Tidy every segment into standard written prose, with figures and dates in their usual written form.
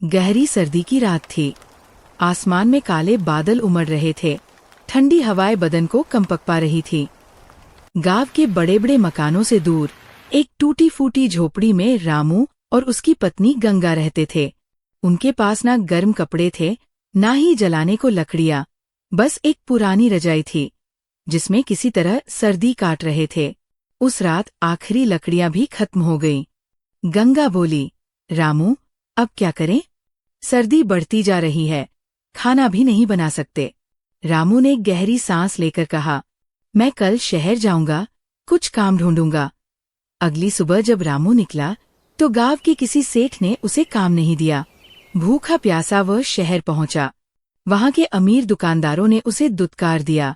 गहरी सर्दी की रात थी। आसमान में काले बादल उमड़ रहे थे। ठंडी हवाएं बदन को कंपक पा रही थी। गांव के बड़े बड़े मकानों से दूर एक टूटी फूटी झोपड़ी में रामू और उसकी पत्नी गंगा रहते थे। उनके पास ना गर्म कपड़े थे, ना ही जलाने को लकड़ियां, बस एक पुरानी रजाई थी जिसमें किसी तरह सर्दी काट रहे थे। उस रात आखिरी लकड़ियां भी खत्म हो गईं। गंगा बोली, रामू, अब क्या करें? सर्दी बढ़ती जा रही है, खाना भी नहीं बना सकते। रामू ने गहरी सांस लेकर कहा, मैं कल शहर जाऊंगा, कुछ काम ढूंढूंगा। अगली सुबह जब रामू निकला तो गांव के किसी सेठ ने उसे काम नहीं दिया। भूखा प्यासा वह शहर पहुंचा। वहां के अमीर दुकानदारों ने उसे दुत्कार दिया,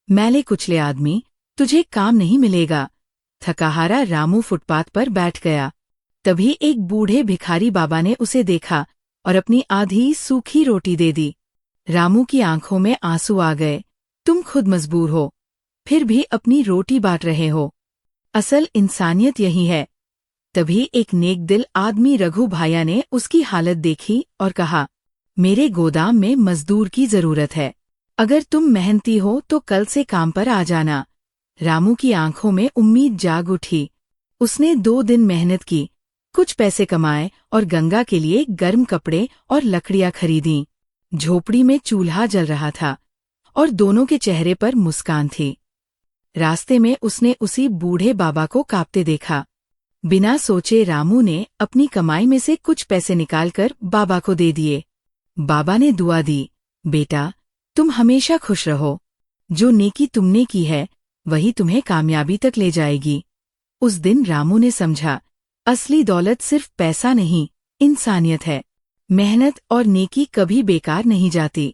मैले कुचले आदमी, तुझे काम नहीं मिलेगा। थकाहारा रामू फुटपाथ पर बैठ गया। तभी एक बूढ़े भिखारी बाबा ने उसे देखा और अपनी आधी सूखी रोटी दे दी। रामू की आंखों में आंसू आ गए। तुम खुद मजबूर हो, फिर भी अपनी रोटी बांट रहे हो। असल इंसानियत यही है। तभी एक नेक दिल आदमी रघु भाया ने उसकी हालत देखी और कहा, मेरे गोदाम में मजदूर की जरूरत है। अगर तुम मेहनती हो तो कल से काम पर आ जाना। रामू की आंखों में उम्मीद जाग उठी। उसने 2 दिन मेहनत की, कुछ पैसे कमाए और गंगा के लिए गर्म कपड़े और लकड़ियां खरीदीं। झोपड़ी में चूल्हा जल रहा था और दोनों के चेहरे पर मुस्कान थी। रास्ते में उसने उसी बूढ़े बाबा को कांपते देखा। बिना सोचे रामू ने अपनी कमाई में से कुछ पैसे निकालकर बाबा को दे दिए। बाबा ने दुआ दी, बेटा, तुम हमेशा खुश रहो। जो नेकी तुमने की है वही तुम्हें कामयाबी तक ले जाएगी। उस दिन रामू ने समझा, असली दौलत सिर्फ पैसा नहीं, इंसानियत है। मेहनत और नेकी कभी बेकार नहीं जाती।